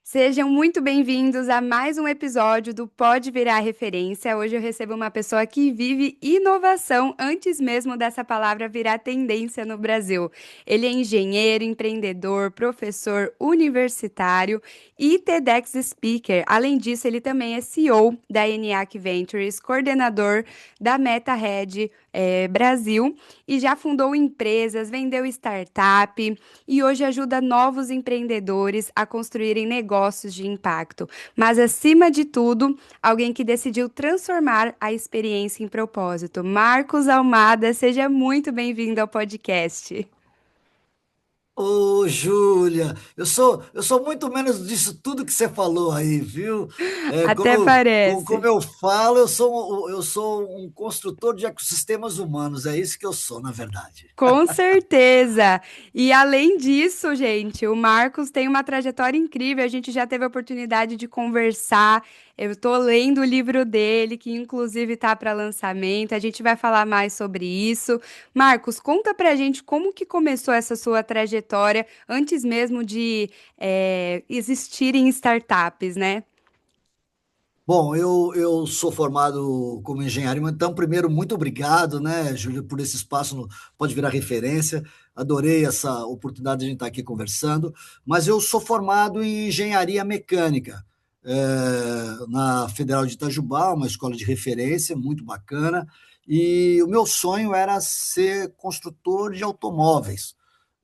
Sejam muito bem-vindos a mais um episódio do Pode Virar Referência. Hoje eu recebo uma pessoa que vive inovação antes mesmo dessa palavra virar tendência no Brasil. Ele é engenheiro, empreendedor, professor universitário e TEDx Speaker. Além disso, ele também é CEO da ENIAC Ventures, coordenador da MetaRed Brasil e já fundou empresas, vendeu startup e hoje ajuda novos empreendedores a construírem negócios de impacto. Mas, acima de tudo, alguém que decidiu transformar a experiência em propósito. Marcos Almada, seja muito bem-vindo ao podcast. Ô, Júlia, eu sou muito menos disso tudo que você falou aí, viu? É, Até como parece. eu falo, eu sou um construtor de ecossistemas humanos, é isso que eu sou, na verdade. Com certeza! E além disso, gente, o Marcos tem uma trajetória incrível. A gente já teve a oportunidade de conversar. Eu estou lendo o livro dele, que inclusive está para lançamento. A gente vai falar mais sobre isso. Marcos, conta pra gente como que começou essa sua trajetória antes mesmo de existirem startups, né? Bom, eu sou formado como engenheiro, então, primeiro, muito obrigado, né, Júlia, por esse espaço, pode virar referência. Adorei essa oportunidade de a gente estar aqui conversando, mas eu sou formado em engenharia mecânica, na Federal de Itajubá, uma escola de referência, muito bacana, e o meu sonho era ser construtor de automóveis,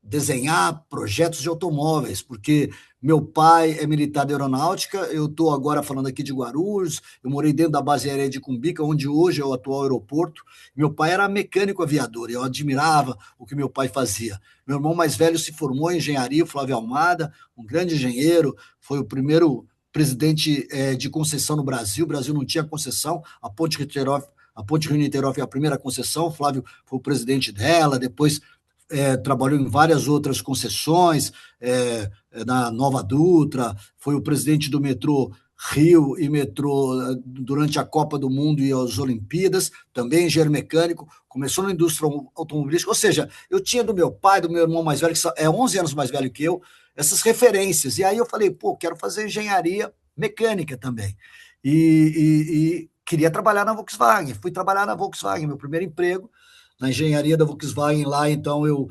desenhar projetos de automóveis, porque meu pai é militar da aeronáutica, eu estou agora falando aqui de Guarulhos, eu morei dentro da base aérea de Cumbica, onde hoje é o atual aeroporto. Meu pai era mecânico aviador, eu admirava o que meu pai fazia. Meu irmão mais velho se formou em engenharia, o Flávio Almada, um grande engenheiro, foi o primeiro presidente de concessão no Brasil. O Brasil não tinha concessão, a Ponte Rio-Niterói foi a primeira concessão, o Flávio foi o presidente dela, depois trabalhou em várias outras concessões, na Nova Dutra, foi o presidente do metrô Rio e metrô durante a Copa do Mundo e as Olimpíadas, também engenheiro mecânico, começou na indústria automobilística, ou seja, eu tinha do meu pai, do meu irmão mais velho, que é 11 anos mais velho que eu, essas referências, e aí eu falei, pô, quero fazer engenharia mecânica também, e queria trabalhar na Volkswagen, fui trabalhar na Volkswagen, meu primeiro emprego, na engenharia da Volkswagen lá, então eu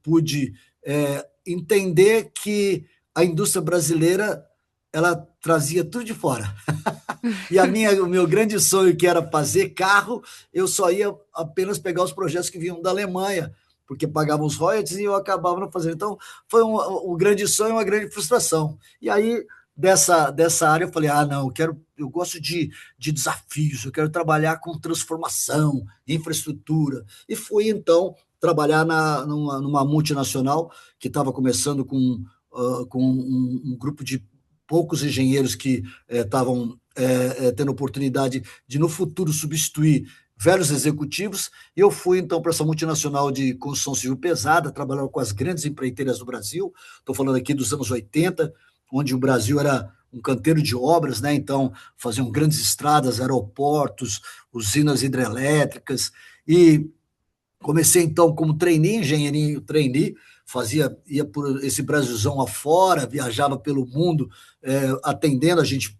pude entender que a indústria brasileira ela trazia tudo de fora. E o meu grande sonho, que era fazer carro, eu só ia apenas pegar os projetos que vinham da Alemanha, porque pagavam os royalties e eu acabava não fazendo. Então, foi um grande sonho e uma grande frustração. E aí, dessa área, eu falei: ah, não, eu gosto de desafios, eu quero trabalhar com transformação, infraestrutura. E fui, então, trabalhar numa multinacional que estava começando com um grupo de poucos engenheiros que estavam tendo oportunidade de, no futuro, substituir velhos executivos, e eu fui, então, para essa multinacional de construção civil pesada, trabalhava com as grandes empreiteiras do Brasil, estou falando aqui dos anos 80, onde o Brasil era um canteiro de obras, né? Então, faziam grandes estradas, aeroportos, usinas hidrelétricas, e comecei, então, como trainee, engenheirinho trainee, ia por esse Brasilzão afora, viajava pelo mundo, atendendo a gente.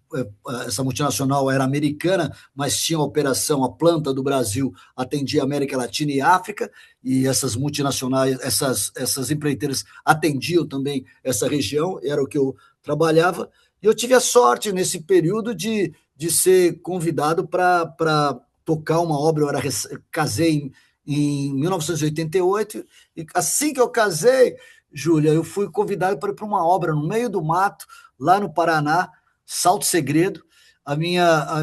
Essa multinacional era americana, mas tinha operação, a planta do Brasil atendia a América Latina e África, e essas multinacionais, essas empreiteiras atendiam também essa região, era o que eu trabalhava, e eu tive a sorte, nesse período, de ser convidado para tocar uma obra. Casei em 1988, e assim que eu casei, Júlia, eu fui convidado para ir para uma obra no meio do mato, lá no Paraná, Salto Segredo. A minha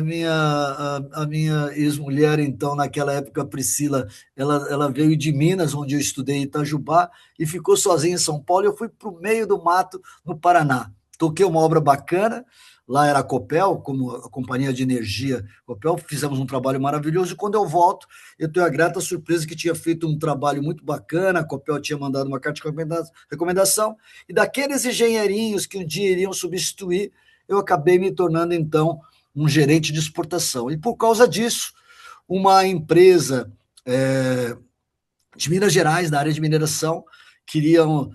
ex-mulher, então, naquela época, a Priscila, ela veio de Minas, onde eu estudei em Itajubá, e ficou sozinha em São Paulo, e eu fui para o meio do mato, no Paraná. toquei uma obra bacana, lá era a Copel, como a companhia de energia Copel, fizemos um trabalho maravilhoso, e quando eu volto, eu tenho a grata surpresa que tinha feito um trabalho muito bacana, a Copel tinha mandado uma carta de recomendação, e daqueles engenheirinhos que um dia iriam substituir, eu acabei me tornando, então, um gerente de exportação. E por causa disso, uma empresa de Minas Gerais, da área de mineração, queria um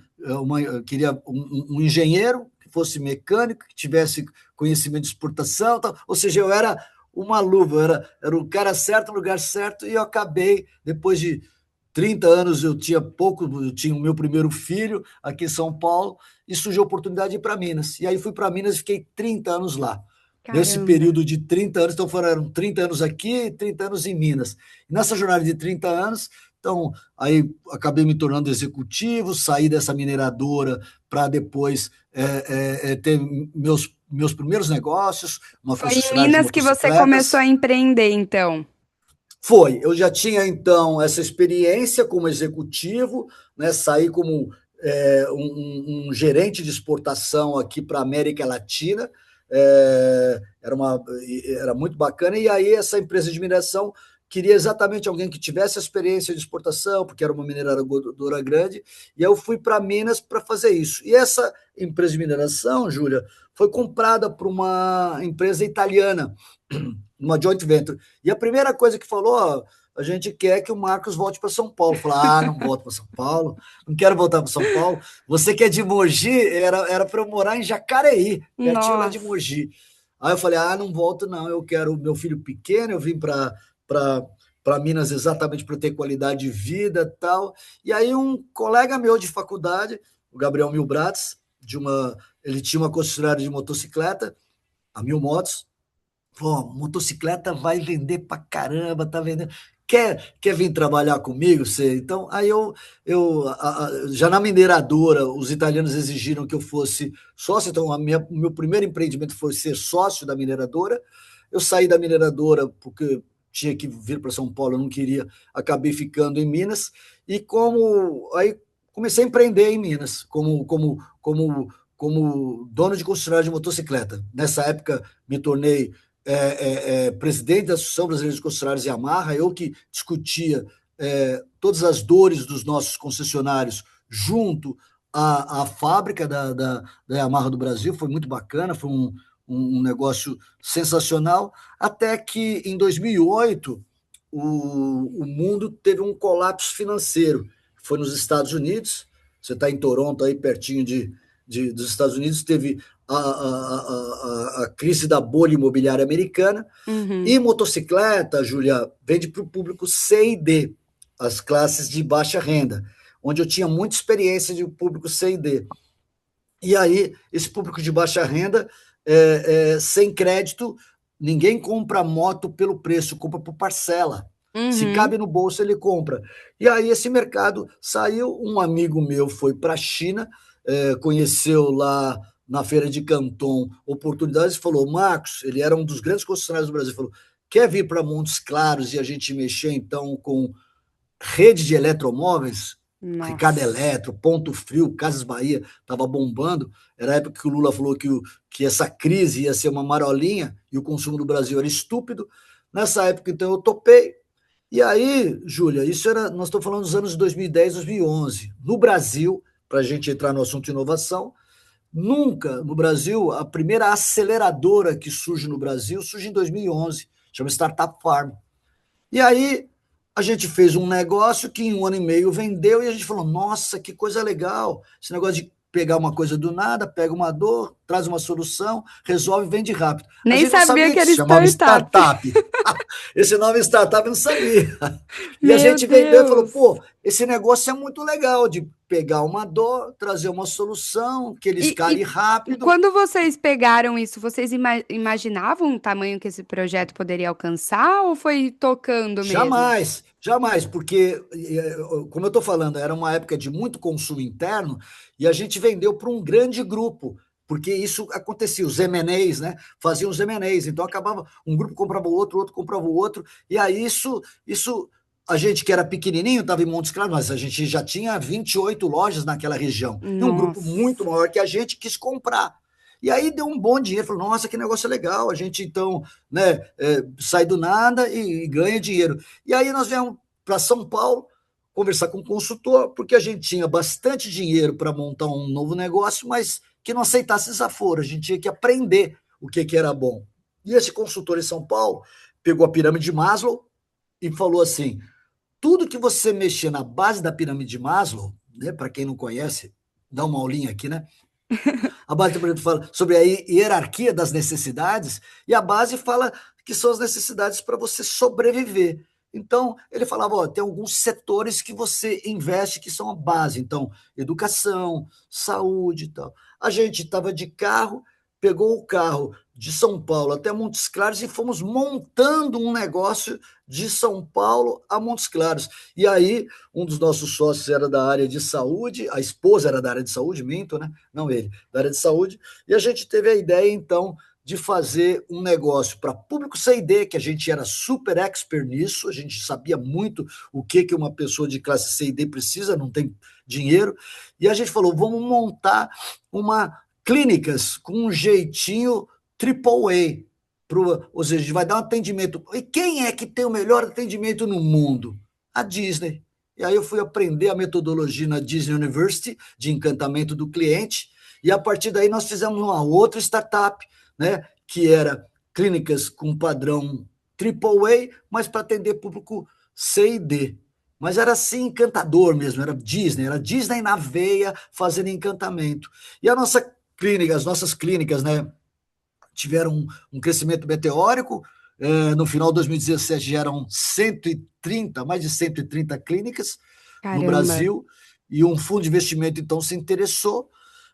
engenheiro que fosse mecânico, que tivesse conhecimento de exportação, tal. Ou seja, eu era uma luva, era o cara certo, no lugar certo, e eu acabei, depois de 30 anos, eu tinha o meu primeiro filho aqui em São Paulo, e surgiu a oportunidade de ir para Minas. E aí fui para Minas e fiquei 30 anos lá. Nesse Caramba. período de 30 anos, então foram 30 anos aqui e 30 anos em Minas. E nessa jornada de 30 anos, então, aí acabei me tornando executivo, saí dessa mineradora para depois ter meus primeiros negócios, uma Foi em concessionária de Minas que você começou motocicletas. a empreender, então? Eu já tinha então essa experiência como executivo, né? Saí como um gerente de exportação aqui para a América Latina, era muito bacana, e aí essa empresa de mineração queria exatamente alguém que tivesse experiência de exportação, porque era uma mineradora grande, e eu fui para Minas para fazer isso. E essa empresa de mineração, Júlia, foi comprada por uma empresa italiana, uma joint venture. E a primeira coisa que falou, ó, a gente quer que o Marcos volte para São Paulo. Falar, não volto para São Paulo, não quero voltar para São Paulo. Você que é de Mogi, era para eu morar em Jacareí, pertinho lá de Nossa. Mogi. Aí eu falei, não volto não, eu quero meu filho pequeno, eu vim para Minas exatamente para ter qualidade de vida e tal. E aí um colega meu de faculdade, o Gabriel Milbratz, ele tinha uma concessionária de motocicleta, a Mil Motos, falou, motocicleta vai vender pra caramba, tá vendendo. Quer vir trabalhar comigo? Você? Então, aí já na mineradora, os italianos exigiram que eu fosse sócio, então o meu primeiro empreendimento foi ser sócio da mineradora. Eu saí da mineradora porque tinha que vir para São Paulo, eu não queria, acabei ficando em Minas, e aí comecei a empreender em Minas, como dono de concessionária de motocicleta. Nessa época, me tornei presidente da Associação Brasileira de Concessionários Yamaha, eu que discutia todas as dores dos nossos concessionários junto à fábrica da Yamaha do Brasil, foi muito bacana, foi um negócio sensacional, até que em 2008 o mundo teve um colapso financeiro, foi nos Estados Unidos, você está em Toronto, aí pertinho dos Estados Unidos, teve a crise da bolha imobiliária americana, Uhum. e motocicleta, Júlia, vende para o público C e D, as classes de baixa renda, onde eu tinha muita experiência de público C e D. E aí, esse público de baixa renda, sem crédito, ninguém compra moto pelo preço, compra por parcela. Se Uhum. cabe no bolso, ele compra. E aí, esse mercado saiu. Um amigo meu foi para a China, conheceu lá na feira de Canton oportunidades e falou: Marcos, ele era um dos grandes concessionários do Brasil, falou: quer vir para Montes Claros e a gente mexer então com rede de eletromóveis? Ricardo Nossa. Eletro, Ponto Frio, Casas Bahia, estava bombando. Era a época que o Lula falou que essa crise ia ser uma marolinha e o consumo do Brasil era estúpido. Nessa época, então, eu topei. E aí, Júlia, nós estamos falando dos anos 2010, 2011. No Brasil, para a gente entrar no assunto de inovação, nunca no Brasil, a primeira aceleradora que surge no Brasil surge em 2011, chama Startup Farm. E aí a gente fez um negócio que em um ano e meio vendeu e a gente falou: nossa, que coisa legal! Esse negócio de pegar uma coisa do nada, pega uma dor, traz uma solução, resolve e vende rápido. A Nem gente não sabia sabia que que era se chamava startup. startup. Esse nome startup eu não sabia. E a Meu gente vendeu e falou: Deus. pô, esse negócio é muito legal de pegar uma dor, trazer uma solução, que ele escale E rápido. quando vocês pegaram isso, vocês imaginavam o tamanho que esse projeto poderia alcançar ou foi tocando mesmo? Jamais, jamais, porque, como eu estou falando, era uma época de muito consumo interno e a gente vendeu para um grande grupo, porque isso acontecia, os M&As, né? Faziam os M&As, então acabava, um grupo comprava o outro comprava o outro, e aí isso a gente que era pequenininho, estava em Montes Claros, mas a gente já tinha 28 lojas naquela região, e um grupo muito Nossa. maior que a gente quis comprar. E aí deu um bom dinheiro, falou, nossa, que negócio legal, a gente então, né, sai do nada e ganha dinheiro. E aí nós viemos para São Paulo conversar com o consultor, porque a gente tinha bastante dinheiro para montar um novo negócio, mas que não aceitasse desaforo, a gente tinha que aprender o que era bom. E esse consultor em São Paulo pegou a pirâmide de Maslow e falou assim, tudo que você mexer na base da pirâmide de Maslow, né, para quem não conhece, dá uma aulinha aqui, né? A base, por exemplo, fala sobre a hierarquia das necessidades, e a base fala que são as necessidades para você sobreviver. Então, ele falava, ó, tem alguns setores que você investe que são a base. Então, educação, saúde e tal. A gente estava de carro, pegou o carro de São Paulo até Montes Claros e fomos montando um negócio de São Paulo a Montes Claros. E aí, um dos nossos sócios era da área de saúde, a esposa era da área de saúde, minto, né? Não ele, da área de saúde, e a gente teve a ideia, então, de fazer um negócio para público C&D, que a gente era super expert nisso, a gente sabia muito o que uma pessoa de classe C&D precisa, não tem dinheiro, e a gente falou, vamos montar uma clínicas com um jeitinho triple A, ou seja, a gente vai dar um atendimento. E quem é que tem o melhor atendimento no mundo? A Disney. E aí eu fui aprender a metodologia na Disney University de encantamento do cliente, e a partir daí nós fizemos uma outra startup, né, que era clínicas com padrão triple A, mas para atender público C e D. Mas era assim, encantador mesmo, era Disney na veia, fazendo encantamento. E a nossa clínica, as nossas clínicas, né, tiveram um crescimento meteórico. No final de 2017 já eram 130, mais de 130 clínicas no Caramba. Brasil, e um fundo de investimento então se interessou.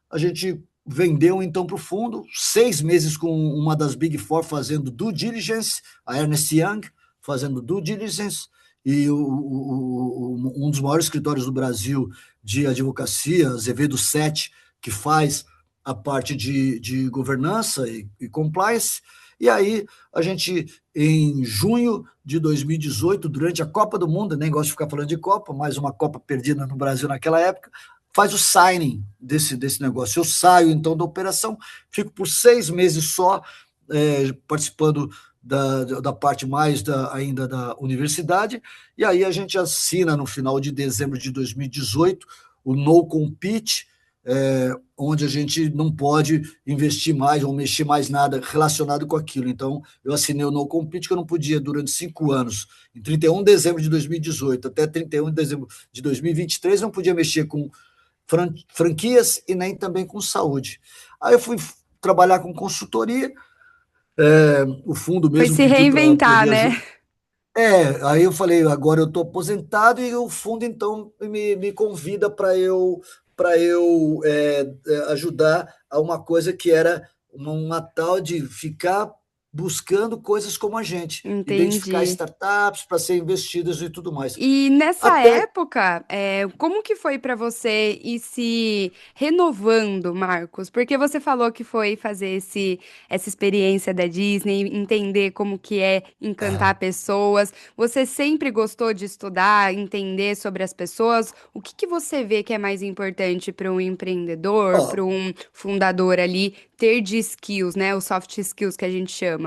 A gente vendeu então para o fundo, 6 meses com uma das Big Four fazendo due diligence, a Ernst Young fazendo due diligence, e um dos maiores escritórios do Brasil de advocacia, Azevedo 7, que faz a parte de governança e compliance. E aí, a gente, em junho de 2018, durante a Copa do Mundo, nem gosto de ficar falando de Copa, mais uma Copa perdida no Brasil naquela época, faz o signing desse negócio. Eu saio, então, da operação, fico por 6 meses só, participando da parte mais ainda da universidade, e aí a gente assina, no final de dezembro de 2018, o No Compete, onde a gente não pode investir mais ou mexer mais nada relacionado com aquilo. Então, eu assinei o No Compete, que eu não podia durante 5 anos. Em 31 de dezembro de 2018 até 31 de dezembro de 2023, não podia mexer com franquias e nem também com saúde. Aí eu fui trabalhar com consultoria, o fundo Foi mesmo se pediu para reinventar, me né? ajudar. Aí eu falei, agora eu estou aposentado e o fundo então me convida para eu ajudar a uma coisa que era uma tal de ficar buscando coisas como a gente, identificar Entendi. startups para ser investidas e tudo mais. E nessa Até época, como que foi para você ir se renovando, Marcos? Porque você falou que foi fazer essa experiência da Disney, entender como que é encantar pessoas. Você sempre gostou de estudar, entender sobre as pessoas? O que que você vê que é mais importante para um empreendedor, para ó, um fundador ali, ter de skills, né? Os soft skills que a gente chama.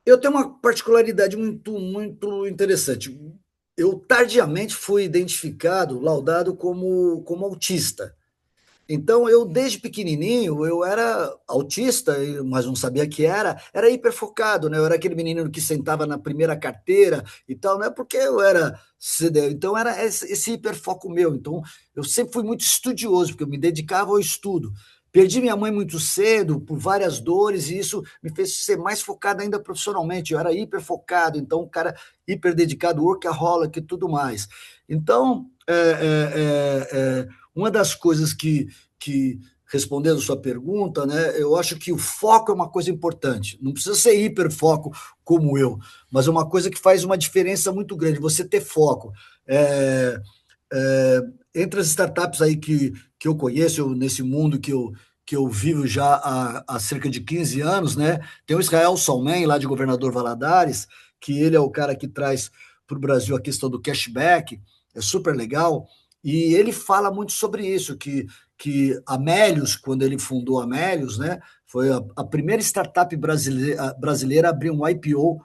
eu tenho uma particularidade muito interessante. Eu tardiamente fui identificado, laudado como autista. Então, eu, desde pequenininho, eu era autista, mas não sabia que era hiperfocado, né? Eu era aquele menino que sentava na primeira carteira e tal, não é porque eu era CDF, então era esse hiperfoco meu. Então, eu sempre fui muito estudioso, porque eu me dedicava ao estudo. Perdi minha mãe muito cedo, por várias dores, e isso me fez ser mais focado ainda profissionalmente. Eu era hiperfocado, então, um cara hiper dedicado, workaholic e tudo mais. Então, uma das coisas que respondendo a sua pergunta, né, eu acho que o foco é uma coisa importante. Não precisa ser hiperfoco como eu, mas é uma coisa que faz uma diferença muito grande, você ter foco. É, é, Entre as startups aí que eu conheço, nesse mundo que eu vivo já há cerca de 15 anos, né, tem o Israel Salmen, lá de Governador Valadares, que ele é o cara que traz para o Brasil a questão do cashback, é super legal, e ele fala muito sobre isso, que que a Melius, quando ele fundou a Melius, né, foi a primeira startup brasileira a abrir um IPO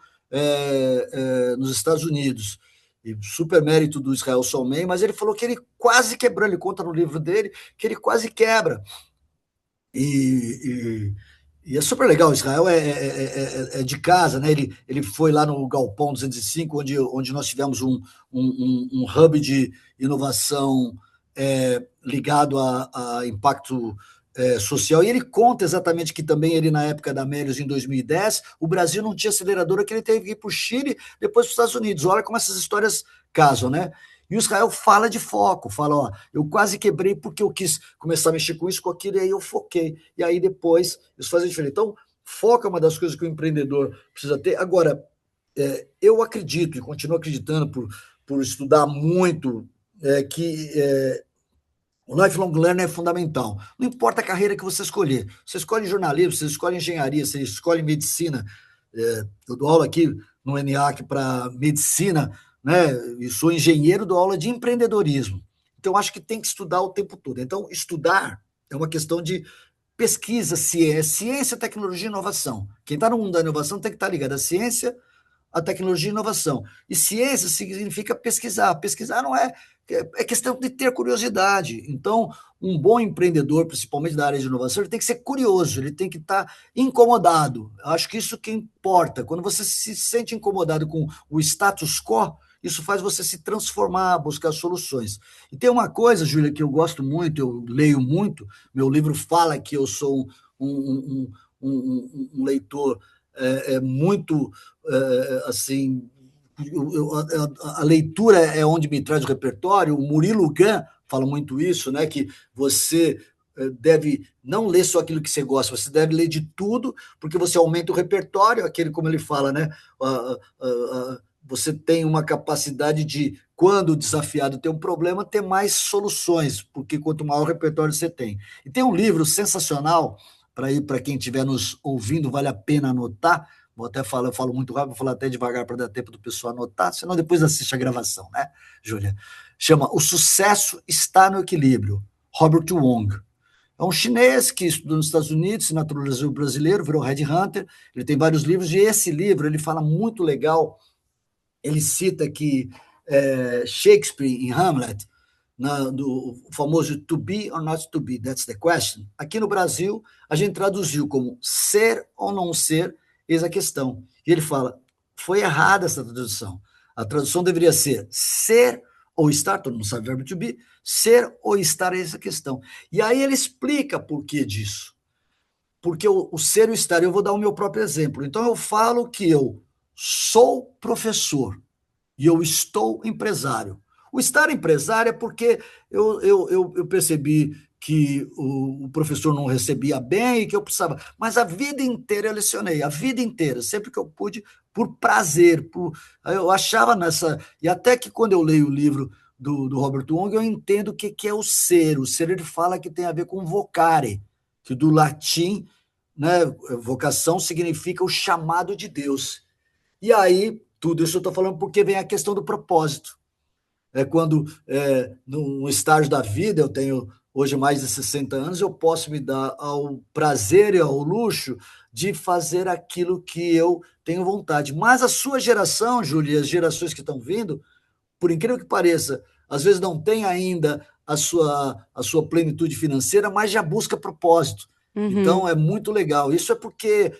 nos Estados Unidos. E super mérito do Israel Solmen, mas ele falou que ele quase quebrou, ele conta no livro dele que ele quase quebra. E é super legal, Israel é de casa, né? Ele foi lá no Galpão 205, onde nós tivemos um hub de inovação ligado a impacto social, e ele conta exatamente que também ele, na época da Melius, em 2010, o Brasil não tinha aceleradora, que ele teve que ir para o Chile, depois para os Estados Unidos. Olha como essas histórias casam, né? E o Israel fala de foco, fala, ó, eu quase quebrei porque eu quis começar a mexer com isso, com aquilo, e aí eu foquei. E aí depois isso faz a diferença. Então, foco é uma das coisas que o empreendedor precisa ter. Agora, eu acredito e continuo acreditando por estudar muito que o lifelong learning é fundamental. Não importa a carreira que você escolher. Você escolhe jornalismo, você escolhe engenharia, você escolhe medicina. Eu dou aula aqui no ENIAC para medicina, né? E sou engenheiro, dou aula de empreendedorismo. Então, acho que tem que estudar o tempo todo. Então, estudar é uma questão de pesquisa, ciência, tecnologia e inovação. Quem está no mundo da inovação tem que estar ligado à ciência, à tecnologia e inovação. E ciência significa pesquisar. Pesquisar não é questão de ter curiosidade. Então, um bom empreendedor, principalmente da área de inovação, ele tem que ser curioso, ele tem que estar incomodado. Eu acho que isso que importa. Quando você se sente incomodado com o status quo, isso faz você se transformar, buscar soluções. E tem uma coisa, Júlia, que eu gosto muito, eu leio muito, meu livro fala que eu sou um leitor muito assim. A leitura é onde me traz o repertório. O Murilo Gun fala muito isso, né? Que você deve não ler só aquilo que você gosta, você deve ler de tudo, porque você aumenta o repertório, aquele como ele fala, né? Você tem uma capacidade de, quando desafiado tem um problema, ter mais soluções, porque quanto maior o repertório você tem. E tem um livro sensacional, para quem estiver nos ouvindo, vale a pena anotar. Vou até falar, eu falo muito rápido, vou falar até devagar para dar tempo do pessoal anotar, senão depois assiste a gravação, né, Júlia? Chama O Sucesso Está no Equilíbrio, Robert Wong. É um chinês que estudou nos Estados Unidos, se naturalizou brasileiro, virou headhunter, ele tem vários livros, e esse livro ele fala muito legal, ele cita que Shakespeare, em Hamlet, do famoso to be or not to be, that's the question. Aqui no Brasil, a gente traduziu como ser ou não ser, eis a questão. E ele fala, foi errada essa tradução. A tradução deveria ser ou estar, todo mundo sabe o verbo to be, ser ou estar, eis a questão. E aí ele explica por que disso. Porque o ser e o estar, eu vou dar o meu próprio exemplo. Então eu falo que eu sou professor e eu estou empresário. O estar empresário é porque eu percebi que o professor não recebia bem e que eu precisava. Mas a vida inteira eu lecionei, a vida inteira, sempre que eu pude, por prazer. Eu achava nessa. E até que quando eu leio o livro do Robert Wong, eu entendo o que é o ser. O ser ele fala que tem a ver com vocare, que do latim, né, vocação significa o chamado de Deus. E aí, tudo isso eu estou falando porque vem a questão do propósito. Quando, num estágio da vida, eu tenho hoje mais de 60 anos, eu posso me dar ao prazer e ao luxo de fazer aquilo que eu tenho vontade. Mas a sua geração, Júlia, as gerações que estão vindo, por incrível que pareça, às vezes não tem ainda a sua plenitude financeira, mas já busca propósito. Uhum. Então, é muito legal. Isso é porque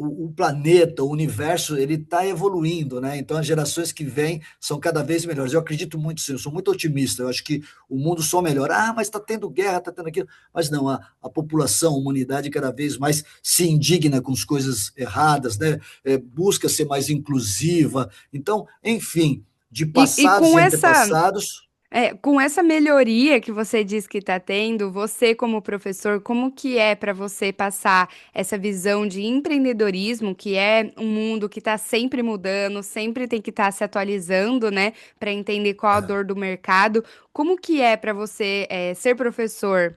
o planeta, o universo, ele está evoluindo, né? Então, as gerações que vêm são cada vez melhores. Eu acredito muito sim, eu sou muito otimista. Eu acho que o mundo só melhora. Ah, mas está tendo guerra, está tendo aquilo. Mas não, a população, a humanidade cada vez mais se indigna com as coisas erradas, né? Busca ser mais inclusiva. Então, enfim, de E passados e antepassados. com essa melhoria que você diz que está tendo, você como professor, como que é para você passar essa visão de empreendedorismo, que é um mundo que está sempre mudando, sempre tem que estar se atualizando, né, para entender qual a dor do mercado. Como que é para você ser professor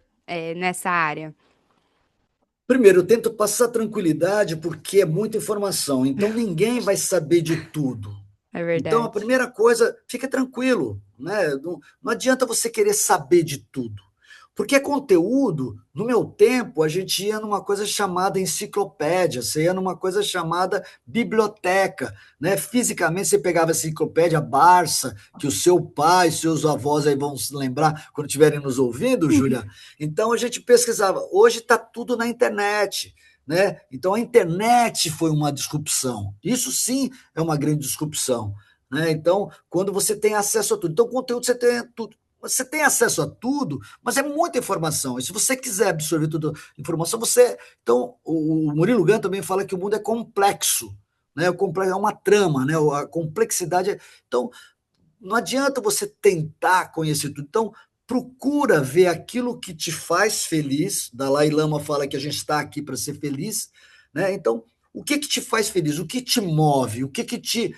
nessa área? Primeiro, eu tento passar tranquilidade porque é muita informação, então ninguém vai saber de tudo. É Então, a verdade. primeira coisa, fica tranquilo, né? Não adianta você querer saber de tudo. Porque conteúdo, no meu tempo, a gente ia numa coisa chamada enciclopédia, você ia numa coisa chamada biblioteca, né? Fisicamente, você pegava a enciclopédia Barça, que o seu pai, seus avós aí vão se lembrar quando estiverem nos ouvindo, Júlia. Então, a gente pesquisava. Hoje está tudo na internet, né? Então, a internet foi uma disrupção. Isso sim é uma grande disrupção. Né? Então, quando você tem acesso a tudo. Então, conteúdo você tem tudo. Você tem acesso a tudo, mas é muita informação. E se você quiser absorver toda a informação, você. Então, o Murilo Gun também fala que o mundo é complexo, né? O complexo é uma trama, né? A complexidade é. Então, não adianta você tentar conhecer tudo. Então, procura ver aquilo que te faz feliz. Dalai Lama fala que a gente está aqui para ser feliz, né? Então, o que te faz feliz? O que te move? O que te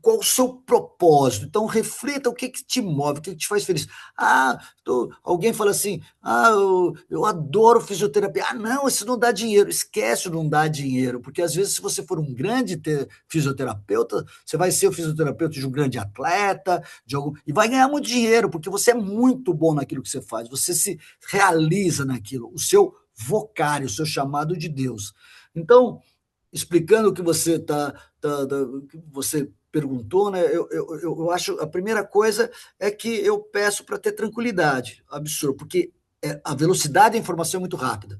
qual o seu propósito? Então, reflita o que te move, o que te faz feliz. Alguém fala assim: eu adoro fisioterapia. Não, isso não dá dinheiro. Esquece, não dá dinheiro, porque às vezes, se você for um grande fisioterapeuta, você vai ser o fisioterapeuta de um grande atleta, e vai ganhar muito dinheiro, porque você é muito bom naquilo que você faz, você se realiza naquilo, o seu vocário, o seu chamado de Deus. Então, explicando o que você perguntou, né? Eu acho a primeira coisa é que eu peço para ter tranquilidade, absurdo, porque a velocidade da informação é muito rápida.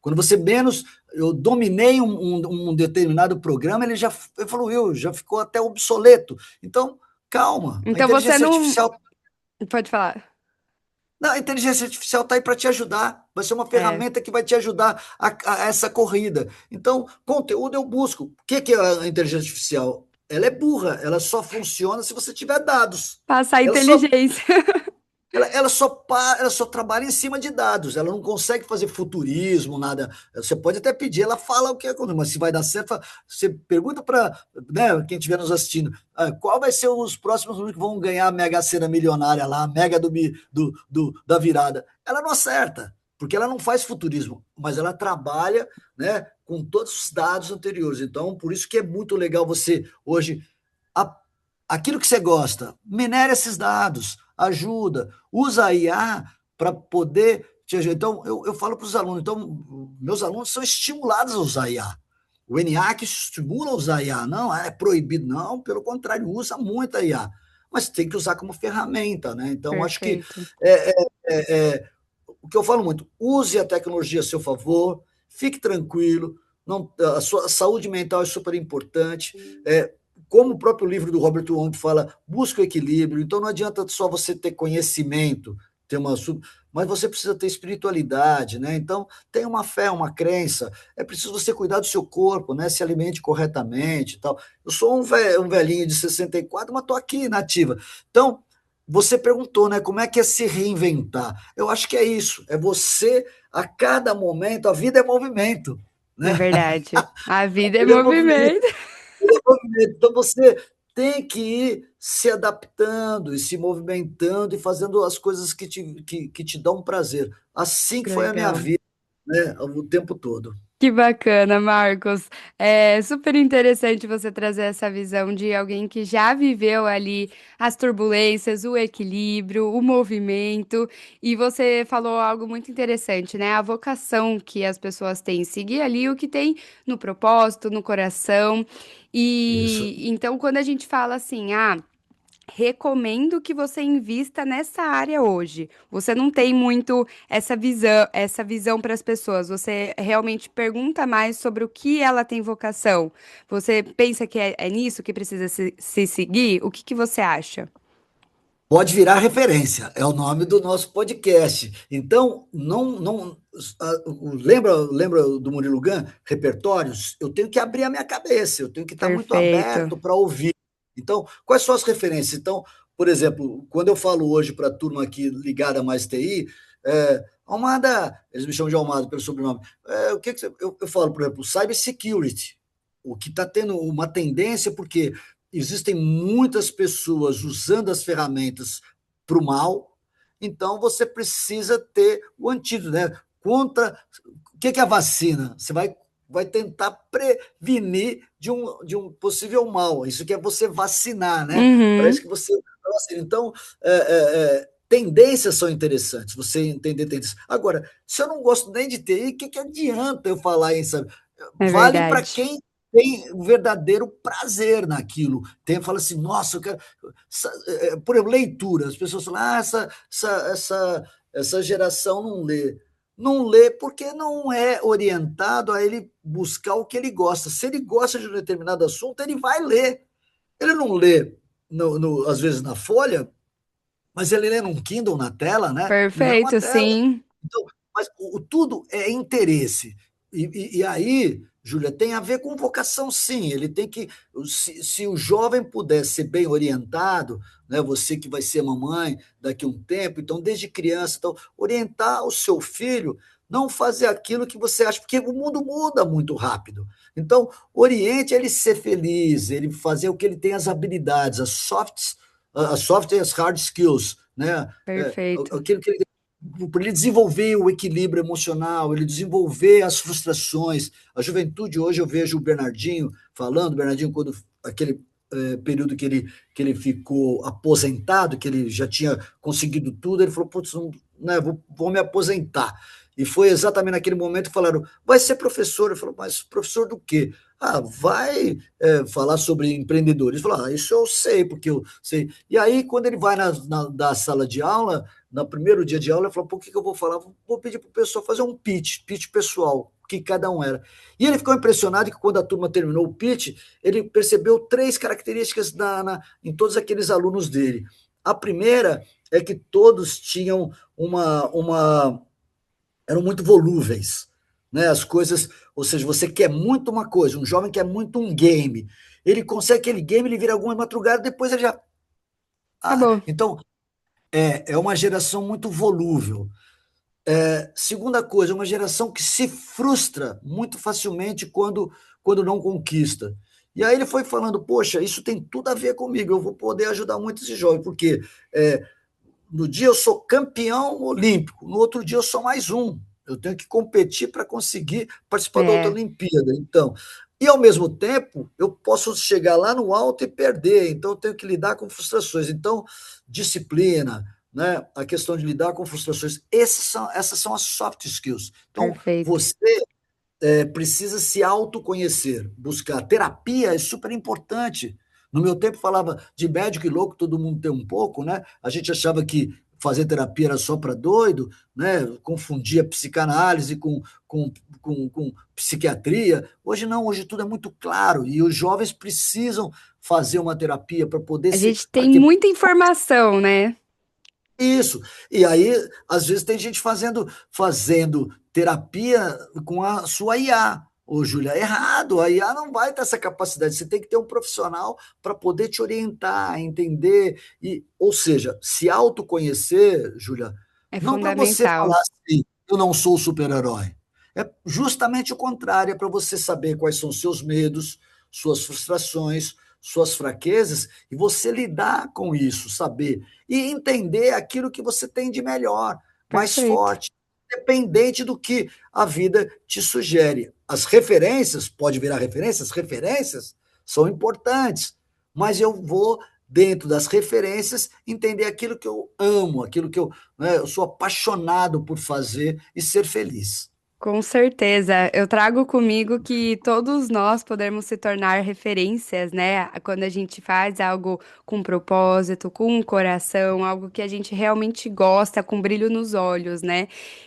Quando você menos. Eu dominei um determinado programa, ele já evoluiu, já ficou até obsoleto. Então, calma, a Então você inteligência não. artificial. Pode falar. Não, a inteligência artificial está aí para te ajudar. Vai ser uma É. ferramenta que vai te ajudar a essa corrida. Então, conteúdo eu busco. O que é a inteligência artificial? Ela é burra, ela só funciona se você tiver dados. Passar Ela só inteligência. ela só trabalha em cima de dados, ela não consegue fazer futurismo, nada. Você pode até pedir, ela fala o que acontece, mas se vai dar certo, você pergunta para, né, quem estiver nos assistindo, qual vai ser os próximos números que vão ganhar a Mega Sena milionária lá, a Mega da virada. Ela não acerta, porque ela não faz futurismo, mas ela trabalha, né, com todos os dados anteriores. Então, por isso que é muito legal você hoje a, aquilo que você gosta, minera esses dados, ajuda, usa a IA para poder te ajudar. Então, eu falo para os alunos, então, meus alunos são estimulados a usar IA. O ENIAC estimula a usar IA, não é proibido, não, pelo contrário, usa muito a IA, mas tem que usar como ferramenta, né? Então, acho que Perfeito. é, é, o que eu falo muito, use a tecnologia a seu favor, fique tranquilo, não, a sua saúde mental é super importante, como o próprio livro do Robert Wong fala, busca o equilíbrio. Então não adianta só você ter conhecimento, ter mas você precisa ter espiritualidade, né? Então tem uma fé, uma crença. É preciso você cuidar do seu corpo, né? Se alimente corretamente e tal. Eu sou um velhinho de 64, mas estou aqui na ativa. Então você perguntou, né? Como é que é se reinventar? Eu acho que é isso. É você a cada momento. A vida é movimento, É né? verdade. A A vida é vida é movimento. movimento. Então você tem que ir se adaptando e se movimentando e fazendo as coisas que te dão prazer. Assim que Que foi a minha legal. vida, né, o tempo todo. Que bacana, Marcos. É super interessante você trazer essa visão de alguém que já viveu ali as turbulências, o equilíbrio, o movimento. E você falou algo muito interessante, né? A vocação que as pessoas têm, seguir ali o que tem no propósito, no coração. Isso. E então, quando a gente fala assim, recomendo que você invista nessa área hoje. Você não tem muito essa visão para as pessoas. Você realmente pergunta mais sobre o que ela tem vocação. Você pensa que é nisso que precisa se seguir? O que que você acha? Pode virar referência, é o nome do nosso podcast. Então, não lembra do Murilo Gun? Repertórios? Eu tenho que abrir a minha cabeça, eu tenho que estar muito Perfeito. aberto para ouvir. Então, quais são as referências? Então, por exemplo, quando eu falo hoje para a turma aqui ligada a mais TI, Almada, eles me chamam de Almada pelo sobrenome. O que eu falo, por exemplo, cybersecurity, o que está tendo uma tendência, porque existem muitas pessoas usando as ferramentas para o mal, então você precisa ter o antídoto, né? Contra. O que é a vacina? Você vai tentar prevenir de um possível mal. Isso que é você vacinar, né? Uhum. Parece que você. Então, tendências são interessantes, você entender tendências. Agora, se eu não gosto nem de TI, o que, que adianta eu falar em, sabe? É Vale para verdade. quem tem o verdadeiro prazer naquilo. Tem, fala assim, nossa, eu quero. Por exemplo, leitura. As pessoas falam, essa geração não lê. Não lê porque não é orientado a ele buscar o que ele gosta. Se ele gosta de um determinado assunto, ele vai ler. Ele não lê, às vezes, na folha, mas ele lê num Kindle na tela, né? Lê numa Perfeito, tela. sim. Então, mas tudo é interesse. E aí, Júlia, tem a ver com vocação, sim. Ele tem que. Se o jovem puder ser bem orientado, né, você que vai ser mamãe daqui a um tempo, então, desde criança, então, orientar o seu filho, não fazer aquilo que você acha, porque o mundo muda muito rápido. Então, oriente ele ser feliz, ele fazer o que ele tem as habilidades, as soft e as hard skills, né? Perfeito. Aquilo que ele para ele desenvolver o equilíbrio emocional, ele desenvolver as frustrações. A juventude, hoje eu vejo o Bernardinho falando, Bernardinho, quando aquele período que ele ficou aposentado, que ele já tinha conseguido tudo, ele falou, putz, né, vou me aposentar. E foi exatamente naquele momento que falaram, vai ser professor. Ele falou, mas professor do quê? Ah, vai falar sobre empreendedores. Ele falou, isso eu sei, porque eu sei. E aí, quando ele vai da sala de aula, no primeiro dia de aula, ele falou: por que eu vou falar? Vou pedir para o pessoal fazer um pitch pessoal, que cada um era. E ele ficou impressionado que quando a turma terminou o pitch, ele percebeu três características em todos aqueles alunos dele. A primeira é que todos tinham eram muito volúveis, né? As coisas, ou seja, você quer muito uma coisa, um jovem quer muito um game. Ele consegue aquele game, ele vira alguma madrugada, depois ele já. Acabou. Então, é uma geração muito volúvel. Segunda coisa, uma geração que se frustra muito facilmente quando não conquista. E aí ele foi falando, poxa, isso tem tudo a ver comigo, eu vou poder ajudar muito esse jovem, porque no dia eu sou campeão olímpico, no outro dia eu sou mais um. Eu tenho que competir para conseguir participar da outra É, Olimpíada. Então, e ao mesmo tempo, eu posso chegar lá no alto e perder. Então, eu tenho que lidar com frustrações. Então, disciplina, né? A questão de lidar com frustrações, essas são as soft skills. Então, perfeito. você precisa se autoconhecer, buscar. Terapia é super importante. No meu tempo falava de médico e louco, todo mundo tem um pouco, né? A gente achava que fazer terapia era só para doido, né? Confundia psicanálise com psiquiatria. Hoje não, hoje tudo é muito claro e os jovens precisam fazer uma terapia para poder A se. gente Para tem quê? muita informação, né? Isso. E aí, às vezes, tem gente fazendo terapia com a sua IA. Ô, Júlia, é errado. A IA não vai ter essa capacidade. Você tem que ter um profissional para poder te orientar, entender. Ou seja, se autoconhecer, Júlia, É não para você fundamental. falar assim, eu não sou o super-herói. É justamente o contrário, é para você saber quais são os seus medos, suas frustrações, suas fraquezas, e você lidar com isso, saber e entender aquilo que você tem de melhor, mais Perfeito. forte, independente do que a vida te sugere. As referências, pode virar referências, referências são importantes, mas eu vou, dentro das referências, entender aquilo que eu amo, aquilo que eu sou apaixonado por fazer e ser feliz. Com certeza, eu trago comigo que todos nós podemos se tornar referências, né? Quando a gente faz algo com propósito, com um coração, algo que a gente realmente gosta, com brilho nos olhos, né?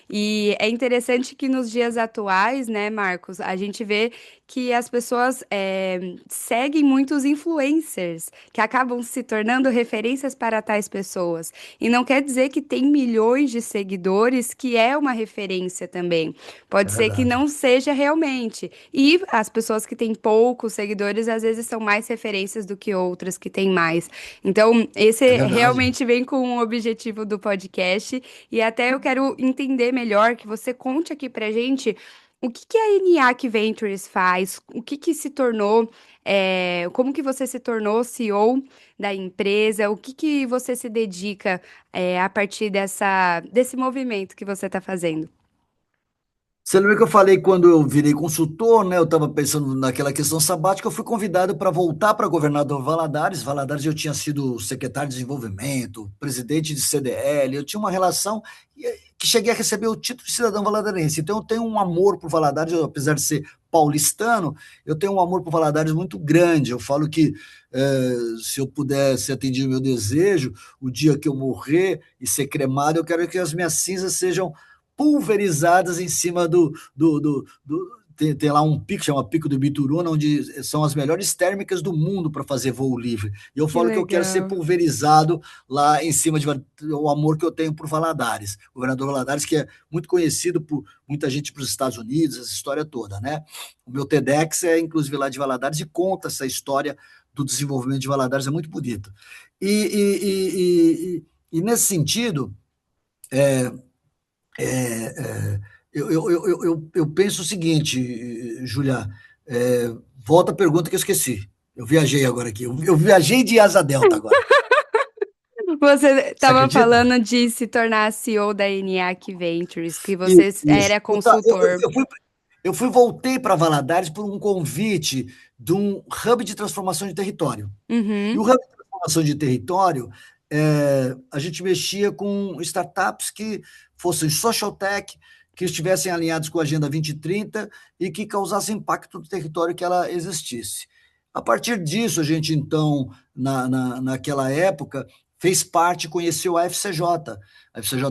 E é interessante que nos dias atuais, né, Marcos, a gente vê que as pessoas seguem muitos influencers que acabam se tornando referências para tais pessoas. E não quer dizer que tem milhões de seguidores que é uma referência também. É Pode ser que verdade. não seja realmente. E as pessoas que têm poucos seguidores, às vezes, são mais referências do que outras que têm mais. Então, É esse verdade. realmente vem com o objetivo do podcast. E até eu quero entender melhor, que você conte aqui pra gente o que que a ENIAC Ventures faz, o que que se tornou, como que você se tornou CEO da empresa, o que que você se dedica, a partir desse movimento que você está fazendo. Você lembra que eu falei quando eu virei consultor, né? Eu estava pensando naquela questão sabática, eu fui convidado para voltar para governador Valadares. Valadares eu tinha sido secretário de desenvolvimento, presidente de CDL, eu tinha uma relação que cheguei a receber o título de cidadão valadarense. Então eu tenho um amor por Valadares, apesar de ser paulistano, eu tenho um amor por Valadares muito grande. Eu falo que se eu pudesse atender o meu desejo, o dia que eu morrer e ser cremado, eu quero que as minhas cinzas sejam pulverizadas em cima tem lá um pico, chama Pico do Bituruna, onde são as melhores térmicas do mundo para fazer voo livre. E eu Que falo que eu quero ser legal. pulverizado lá em cima de o amor que eu tenho por Valadares. O governador Valadares, que é muito conhecido por muita gente para os Estados Unidos, essa história toda, né? O meu TEDx é inclusive lá de Valadares e conta essa história do desenvolvimento de Valadares, é muito bonito. E nesse sentido, é, é, eu penso o seguinte, Julia, volta a pergunta que eu esqueci. Eu viajei agora aqui. Eu viajei de asa delta agora. Você Você estava acredita? falando de se tornar CEO da ENIAC Ventures, que Isso. você Isso. era consultor. Voltei para Valadares por um convite de um hub de transformação de território. E o Uhum. hub de transformação de território, a gente mexia com startups que fossem social tech, que estivessem alinhados com a Agenda 2030 e que causassem impacto no território que ela existisse. A partir disso, a gente, então, naquela época, fez parte, conheceu a FCJ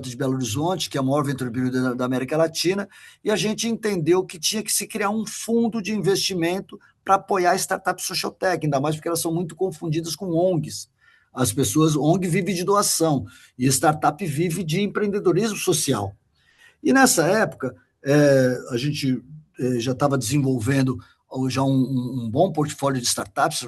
de Belo Horizonte, que é a maior venture builder da América Latina, e a gente entendeu que tinha que se criar um fundo de investimento para apoiar startups social tech, ainda mais porque elas são muito confundidas com ONGs. As pessoas, ONG vive de doação e startup vive de empreendedorismo social. E nessa época, a gente já estava desenvolvendo já um bom portfólio de startups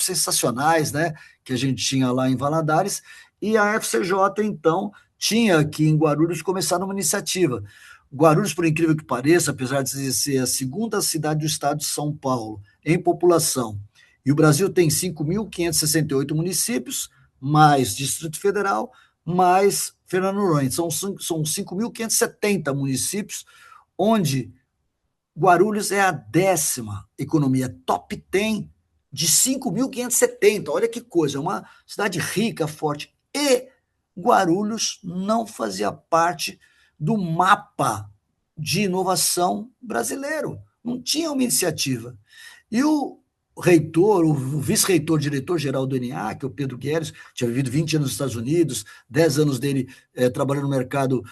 sensacionais, né, que a gente tinha lá em Valadares, e a FCJ, então, tinha aqui em Guarulhos começado uma iniciativa. Guarulhos, por incrível que pareça, apesar de ser a segunda cidade do estado de São Paulo em população, e o Brasil tem 5.568 municípios, mais Distrito Federal, mais Fernando Noronha. São 5.570 municípios, onde Guarulhos é a 10ª economia, top 10 de 5.570. Olha que coisa, é uma cidade rica, forte. E Guarulhos não fazia parte do mapa de inovação brasileiro. Não tinha uma iniciativa. E o reitor, o vice-reitor, diretor-geral do ENIAC, o Pedro Guedes, tinha vivido 20 anos nos Estados Unidos, 10 anos dele trabalhando no mercado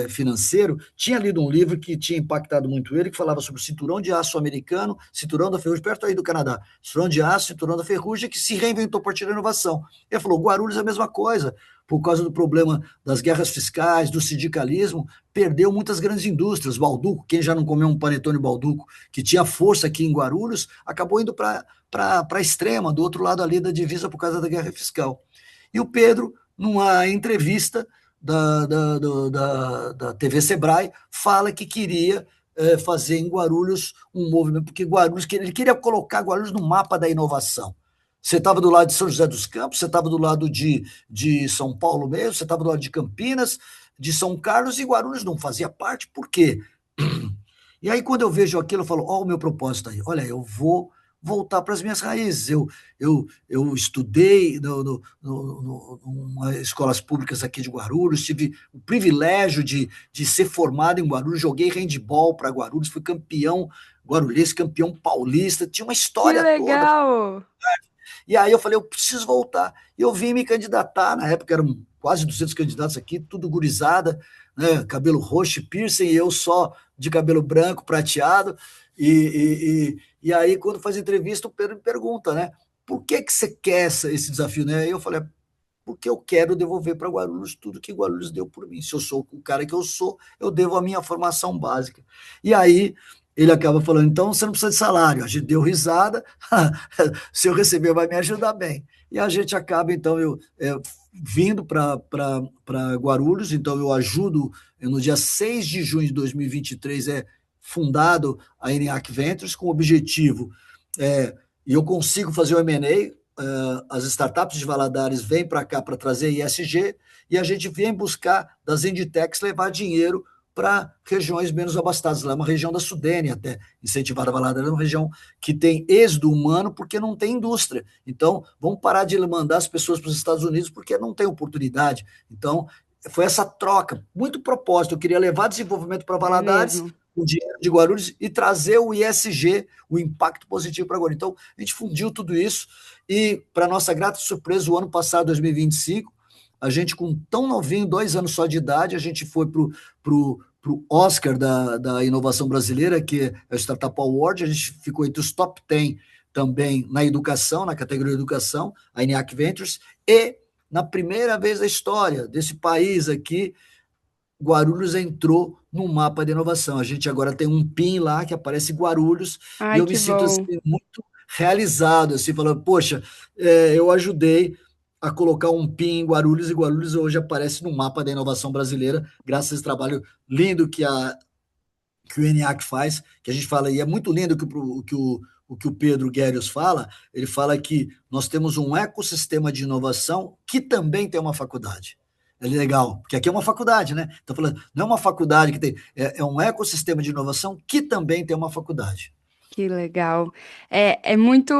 financeiro, tinha lido um livro que tinha impactado muito ele, que falava sobre o cinturão de aço americano, cinturão da ferrugem, perto aí do Canadá, cinturão de aço, cinturão da ferrugem, que se reinventou a partir da inovação. Ele falou, Guarulhos é a mesma coisa, por causa do problema das guerras fiscais, do sindicalismo, perdeu muitas grandes indústrias. Balduco, quem já não comeu um panetone Balduco, que tinha força aqui em Guarulhos, acabou indo para a extrema, do outro lado ali da divisa por causa da guerra fiscal. E o Pedro, numa entrevista da TV Sebrae, fala que queria fazer em Guarulhos um movimento, porque Guarulhos, ele queria colocar Guarulhos no mapa da inovação. Você estava do lado de São José dos Campos, você estava do lado de São Paulo mesmo, você estava do lado de Campinas, de São Carlos, e Guarulhos não fazia parte, por quê? E aí, quando eu vejo aquilo, eu falo: Ó, o meu propósito aí, olha, eu vou voltar para as minhas raízes. Eu estudei escolas públicas aqui de Guarulhos, tive o privilégio de ser formado em Guarulhos, joguei handball para Guarulhos, fui campeão guarulhense, campeão paulista, tinha uma Que história toda. legal! E aí eu falei, eu preciso voltar. E eu vim me candidatar, na época eram quase 200 candidatos aqui, tudo gurizada, né, cabelo roxo, piercing, e eu só de cabelo branco, prateado. E aí, quando faz entrevista, o Pedro me pergunta, né, por que que você quer esse desafio? Né? E eu falei, porque eu quero devolver para Guarulhos tudo que Guarulhos deu por mim. Se eu sou o cara que eu sou, eu devo a minha formação básica. E aí ele acaba falando, então você não precisa de salário. A gente deu risada, se eu receber vai me ajudar bem. E a gente acaba, então, vindo para Guarulhos, então eu ajudo, no dia 6 de junho de 2023, fundado a ENIAC Ventures com o objetivo, e eu consigo fazer o M&A, as startups de Valadares vêm para cá para trazer ISG, e a gente vem buscar das Inditex levar dinheiro para regiões menos abastadas. Lá é uma região da Sudene, até incentivada a Valadares, é uma região que tem êxodo humano porque não tem indústria. Então, vamos parar de mandar as pessoas para os Estados Unidos porque não tem oportunidade. Então, foi essa troca, muito propósito. Eu queria levar desenvolvimento para É Valadares, mesmo. o dinheiro de Guarulhos e trazer o ISG, o impacto positivo para Guarulhos. Então, a gente fundiu tudo isso e, para nossa grata surpresa, o ano passado, 2025, a gente, com tão novinho, 2 anos só de idade, a gente foi para o Oscar da inovação brasileira, que é o Startup Award, a gente ficou entre os top 10 também na educação, na categoria educação, a ENIAC Ventures, e na primeira vez da história desse país aqui, Guarulhos entrou no mapa de inovação. A gente agora tem um PIN lá que aparece Guarulhos e Ai, eu me que sinto bom. assim, muito realizado, assim, falando, poxa, eu ajudei a colocar um PIN em Guarulhos e Guarulhos hoje aparece no mapa da inovação brasileira, graças a esse trabalho lindo que o ENIAC faz, que a gente fala, e é muito lindo que o Pedro Guérios fala, ele fala que nós temos um ecossistema de inovação que também tem uma faculdade. É legal, porque aqui é uma faculdade, né? Então, falando, não é uma faculdade que tem, é um ecossistema de inovação que também tem uma faculdade. Que legal. É muito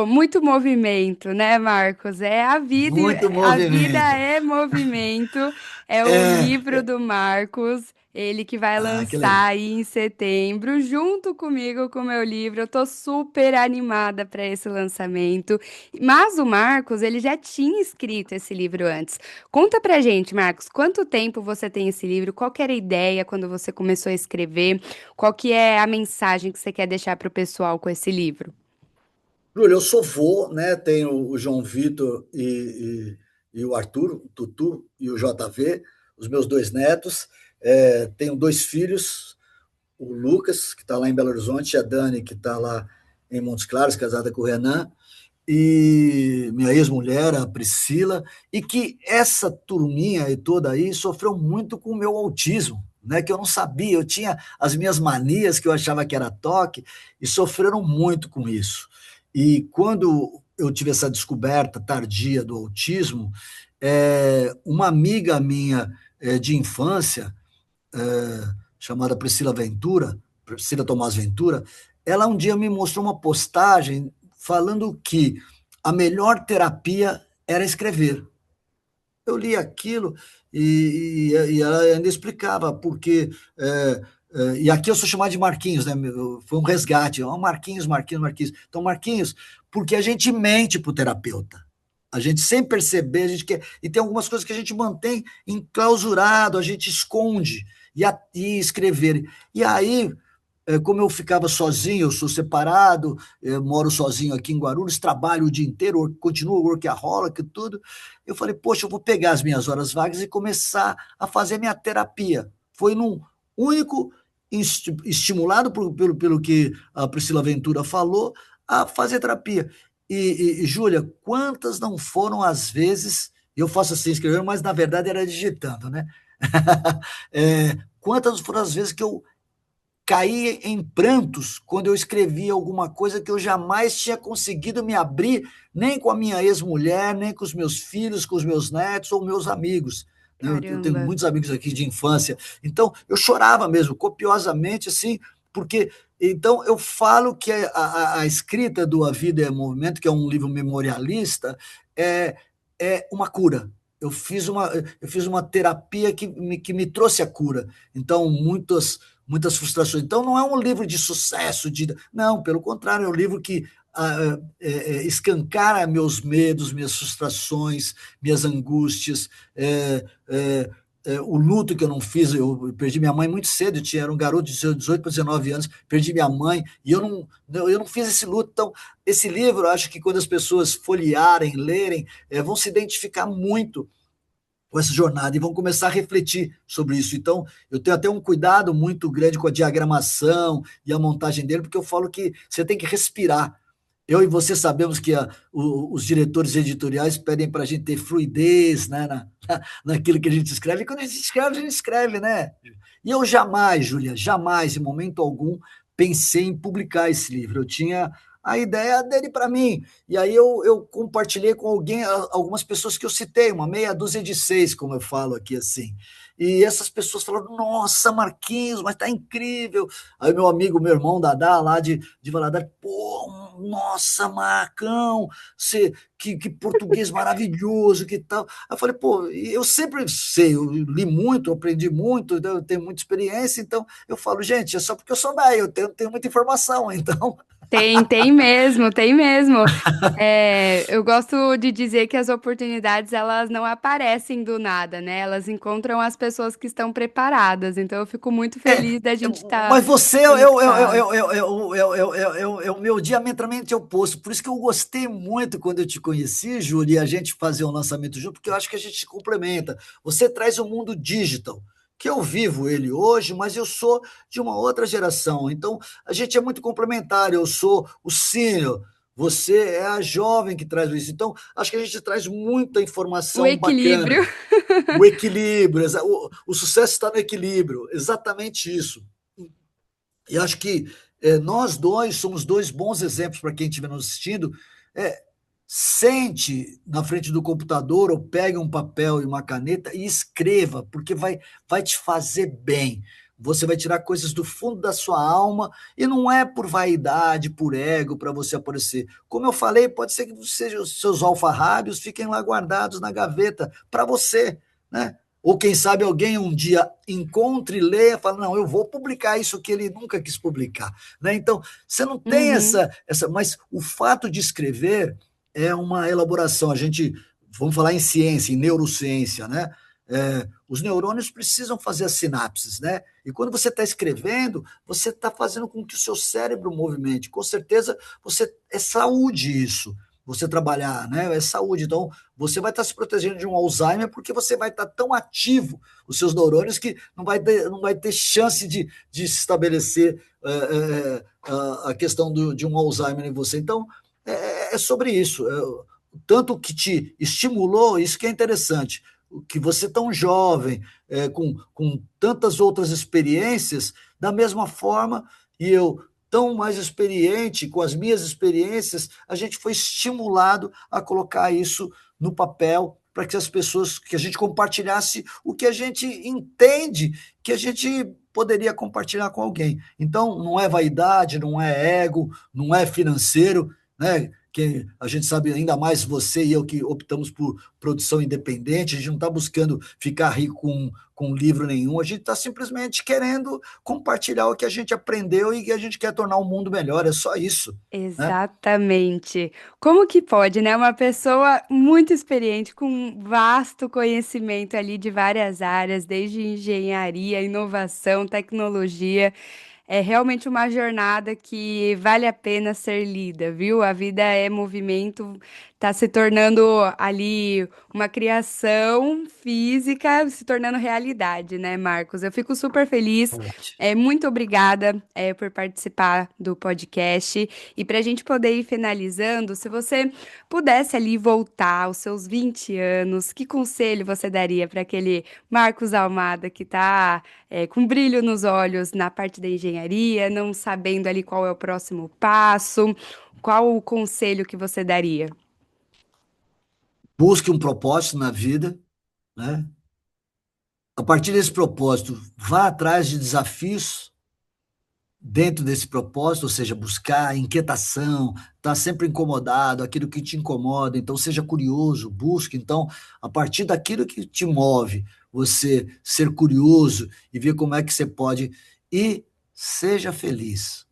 muito movimento, né, Marcos? É a vida, Muito a vida movimento. é movimento. É o livro É, do Marcos, ele que vai que legal. lançar aí em setembro, junto comigo com o meu livro. Eu tô super animada para esse lançamento. Mas o Marcos, ele já tinha escrito esse livro antes. Conta pra gente, Marcos, quanto tempo você tem esse livro? Qual que era a ideia quando você começou a escrever? Qual que é a mensagem que você quer deixar para o pessoal com esse livro? Júlio, eu sou vô, né? Tenho o João Vitor e o Arthur, o Tutu e o JV, os meus 2 netos. Tenho 2 filhos, o Lucas, que está lá em Belo Horizonte, e a Dani, que está lá em Montes Claros, casada com o Renan, e minha ex-mulher, a Priscila, e que essa turminha e toda aí sofreu muito com o meu autismo, né, que eu não sabia, eu tinha as minhas manias que eu achava que era toque, e sofreram muito com isso. E quando eu tive essa descoberta tardia do autismo, uma amiga minha de infância, chamada Priscila Ventura, Priscila Tomás Ventura, ela um dia me mostrou uma postagem falando que a melhor terapia era escrever. Eu li aquilo e ela ainda explicava porque e aqui eu sou chamado de Marquinhos, né? Foi um resgate. Oh, Marquinhos, Marquinhos, Marquinhos. Então, Marquinhos, porque a gente mente para o terapeuta. A gente, sem perceber, a gente quer. E tem algumas coisas que a gente mantém enclausurado, a gente esconde e escrever. E aí, como eu ficava sozinho, eu sou separado, moro sozinho aqui em Guarulhos, trabalho o dia inteiro, continuo workaholic e tudo. Eu falei, poxa, eu vou pegar as minhas horas vagas e começar a fazer minha terapia. Foi num único, estimulado pelo que a Priscila Ventura falou, a fazer terapia. E Júlia, quantas não foram as vezes, eu faço assim escrevendo, mas na verdade era digitando, né? Quantas foram as vezes que eu caí em prantos quando eu escrevia alguma coisa que eu jamais tinha conseguido me abrir, nem com a minha ex-mulher, nem com os meus filhos, com os meus netos ou meus amigos. Eu tenho Caramba. muitos amigos aqui de infância. Então, eu chorava mesmo, copiosamente, assim, porque. Então, eu falo que a escrita do A Vida é Movimento, que é um livro memorialista, é, é uma cura. Eu fiz uma terapia que me trouxe a cura. Então, muitas frustrações. Então, não é um livro de sucesso, não, pelo contrário, é um livro que escancara meus medos, minhas frustrações, minhas angústias, o luto que eu não fiz. Eu perdi minha mãe muito cedo, era um garoto de 18 para 19 anos, perdi minha mãe, e eu não fiz esse luto. Então, esse livro, eu acho que quando as pessoas folhearem, lerem, vão se identificar muito com essa jornada e vão começar a refletir sobre isso. Então, eu tenho até um cuidado muito grande com a diagramação e a montagem dele, porque eu falo que você tem que respirar. Eu e você sabemos que os diretores editoriais pedem para a gente ter fluidez, né, naquilo que a gente escreve, e quando a gente escreve, né? E eu jamais, Júlia, jamais, em momento algum, pensei em publicar esse livro. Eu tinha a ideia dele para mim. E aí eu compartilhei com algumas pessoas que eu citei, uma meia dúzia de seis, como eu falo aqui assim. e essas pessoas falaram, nossa, Marquinhos, mas tá incrível. Aí meu irmão Dadá, lá de Valadares, pô, nossa, Marcão, você, que português maravilhoso, que tal. Aí eu falei, pô, eu sempre sei, eu li muito, eu aprendi muito, eu tenho muita experiência, então eu falo, gente, é só porque eu sou velho, tenho muita informação, então. Tem mesmo, tem mesmo. Eu gosto de dizer que as oportunidades elas não aparecem do nada, né? Elas encontram as pessoas que estão preparadas. Então eu fico muito feliz da gente estar Mas você conectado. é o meu diametralmente oposto. Por isso que eu gostei muito quando eu te conheci, Júlia, e a gente fazer um lançamento junto, porque eu acho que a gente se complementa. Você traz o mundo digital, que eu vivo ele hoje, mas eu sou de uma outra geração. Então, a gente é muito complementar. Eu sou o sênior, você é a jovem que traz isso. Então, acho que a gente traz muita O informação equilíbrio. bacana. O equilíbrio, o sucesso está no equilíbrio, exatamente isso. E acho que nós dois somos dois bons exemplos para quem estiver nos assistindo. É, sente na frente do computador ou pegue um papel e uma caneta e escreva, porque vai te fazer bem. Você vai tirar coisas do fundo da sua alma e não é por vaidade, por ego, para você aparecer. Como eu falei, pode ser que os seus alfarrábios fiquem lá guardados na gaveta para você, né? Ou quem sabe alguém um dia encontre, leia, fala, não, eu vou publicar isso que ele nunca quis publicar, né? Então, você não tem Uhum. mas o fato de escrever é uma elaboração. A gente, vamos falar em ciência, em neurociência, né? Os neurônios precisam fazer as sinapses, né? E quando você está escrevendo, você está fazendo com que o seu cérebro movimente. Com certeza, é saúde isso. Você trabalhar, né? É saúde. Então, você vai estar se protegendo de um Alzheimer porque você vai estar tão ativo os seus neurônios que não vai ter chance de se estabelecer a questão de um Alzheimer em você. Então, é sobre isso. Tanto que te estimulou, isso que é interessante, que você tão jovem, com tantas outras experiências, da mesma forma, e eu tão mais experiente, com as minhas experiências, a gente foi estimulado a colocar isso no papel para que as pessoas, que a gente compartilhasse o que a gente entende que a gente poderia compartilhar com alguém. Então, não é vaidade, não é ego, não é financeiro, né? Que a gente sabe, ainda mais você e eu que optamos por produção independente, a gente não está buscando ficar rico com livro nenhum, a gente está simplesmente querendo compartilhar o que a gente aprendeu e que a gente quer tornar o mundo melhor, é só isso, né? Exatamente. Como que pode, né? Uma pessoa muito experiente, com um vasto conhecimento ali de várias áreas, desde engenharia, inovação, tecnologia. É realmente uma jornada que vale a pena ser lida, viu? A vida é movimento, tá se tornando ali uma criação física, se tornando realidade, né, Marcos? Eu fico super feliz. Ótimo. Muito obrigada, por participar do podcast. E para a gente poder ir finalizando, se você pudesse ali voltar aos seus 20 anos, que conselho você daria para aquele Marcos Almada que está com brilho nos olhos na parte da engenharia, não sabendo ali qual é o próximo passo, qual o conselho que você daria? Busque um propósito na vida, né? A partir desse propósito, vá atrás de desafios dentro desse propósito, ou seja, buscar inquietação, estar sempre incomodado, aquilo que te incomoda, então seja curioso, busque, então, a partir daquilo que te move, você ser curioso e ver como é que você pode e seja feliz.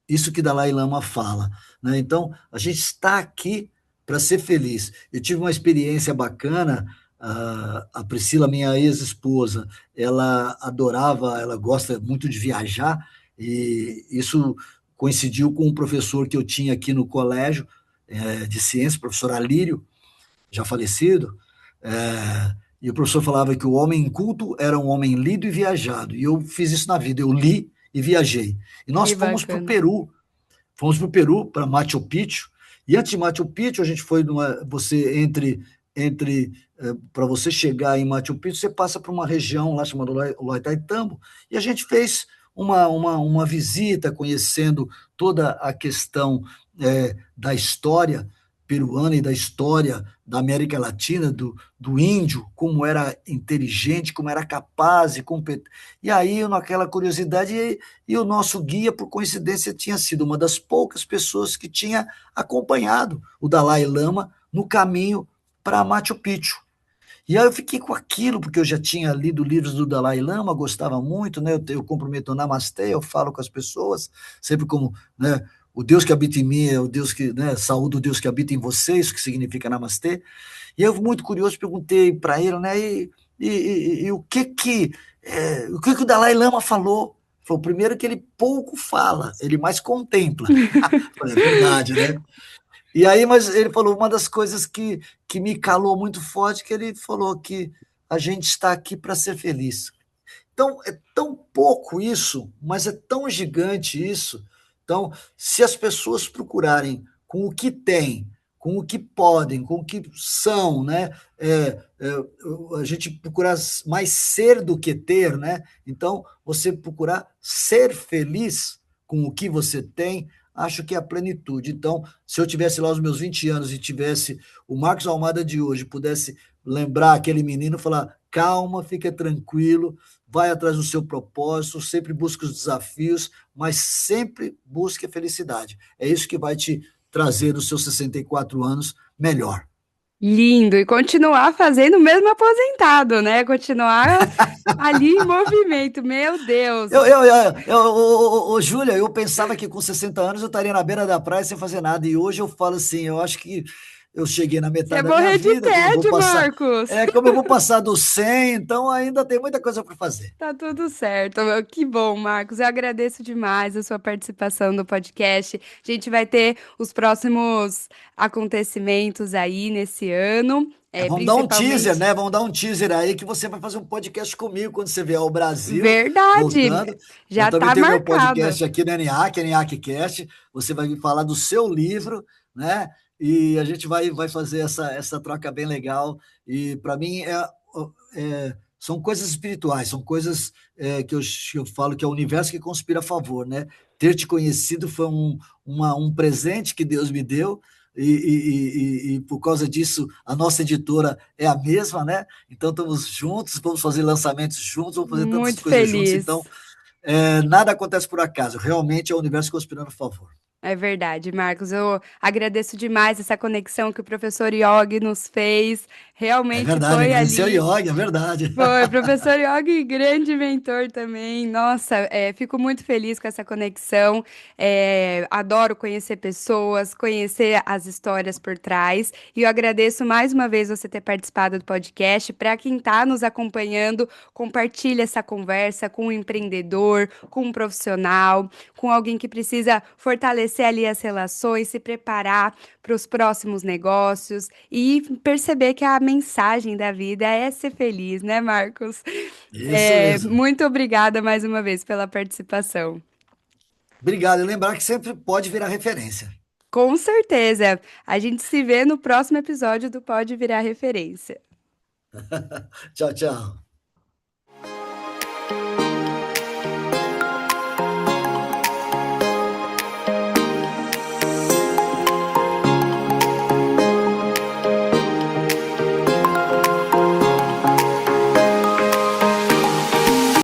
Isso que Dalai Lama fala, né? Então, a gente está aqui para ser feliz. Eu tive uma experiência bacana, a Priscila, minha ex-esposa, ela adorava, ela gosta muito de viajar, e isso coincidiu com um professor que eu tinha aqui no colégio de ciências, professor Alírio, já falecido, e o professor falava que o homem culto era um homem lido e viajado, e eu fiz isso na vida, eu li e viajei. E nós Que bacana. fomos para o Peru, para Machu Picchu, e antes de Machu Picchu, a gente foi para você chegar em Machu Picchu, você passa por uma região lá chamada Ollantaytambo, e a gente fez uma visita conhecendo toda a questão da história, peruana e da história da América Latina, do índio, como era inteligente, como era capaz e competente. E aí, naquela curiosidade, e o nosso guia, por coincidência, tinha sido uma das poucas pessoas que tinha acompanhado o Dalai Lama no caminho para Machu Picchu. E aí eu fiquei com aquilo, porque eu já tinha lido livros do Dalai Lama, gostava muito, né? Eu comprometo o Namastê, eu falo com as pessoas, sempre como, né? O Deus que habita em mim é o Deus que, né? Saúde o Deus que habita em você, isso que significa Namastê. E eu, muito curioso, perguntei para ele, né? E o que o Dalai Lama falou? Foi o primeiro que ele pouco fala, ele mais contempla. Falei, é verdade, né? E aí, mas ele falou uma das coisas que me calou muito forte, que ele falou que a gente está aqui para ser feliz. Então, é tão pouco isso, mas é tão gigante isso. Então, se as pessoas procurarem com o que têm, com o que podem, com o que são, né? A gente procurar mais ser do que ter, né? Então, você procurar ser feliz com o que você tem, acho que é a plenitude. Então, se eu tivesse lá os meus 20 anos e tivesse o Marcos Almada de hoje, pudesse lembrar aquele menino, falar: calma, fica tranquilo, vai atrás do seu propósito, sempre busque os desafios, mas sempre busque a felicidade. É isso que vai te trazer nos seus 64 anos melhor. Lindo, e continuar fazendo mesmo aposentado, né? Continuar ali em movimento, meu Deus. Júlia, eu pensava que com 60 anos eu estaria na beira da praia sem fazer nada, e hoje eu falo assim, eu acho que eu cheguei na Você metade ia da minha morrer de vida, tédio, Marcos. como eu vou passar dos 100, então ainda tem muita coisa para fazer. Tá tudo certo. Que bom, Marcos. Eu agradeço demais a sua participação no podcast. A gente vai ter os próximos acontecimentos aí nesse ano, Vamos dar um teaser, principalmente. né? Vamos dar um teaser aí que você vai fazer um podcast comigo quando você vier ao Brasil, Verdade, voltando. Eu já também tá tenho meu marcado. podcast aqui no ENIAC, ENIACcast. Você vai me falar do seu livro, né? E a gente vai fazer essa troca bem legal. E para mim são coisas espirituais, são coisas que eu falo que é o universo que conspira a favor, né? Ter te conhecido foi um presente que Deus me deu, e por causa disso a nossa editora é a mesma, né? Então estamos juntos, vamos fazer lançamentos juntos, vamos fazer tantas Muito coisas juntos. Então, feliz. nada acontece por acaso, realmente é o universo conspirando a favor. É verdade, Marcos. Eu agradeço demais essa conexão que o professor Yogi nos fez. É Realmente verdade, foi agradecer ao ali. Yogi, é verdade. Foi, professor Yogi, grande mentor também. Nossa, fico muito feliz com essa conexão. Adoro conhecer pessoas, conhecer as histórias por trás. E eu agradeço mais uma vez você ter participado do podcast. Para quem está nos acompanhando, compartilhe essa conversa com um empreendedor, com um profissional, com alguém que precisa fortalecer ali as relações, se preparar para os próximos negócios e perceber que a mensagem da vida é ser feliz, né, Marcos? Isso mesmo. Muito obrigada mais uma vez pela participação. Obrigado. E lembrar que sempre pode virar referência. Com certeza. A gente se vê no próximo episódio do Pode Virar Referência. Tchau, tchau.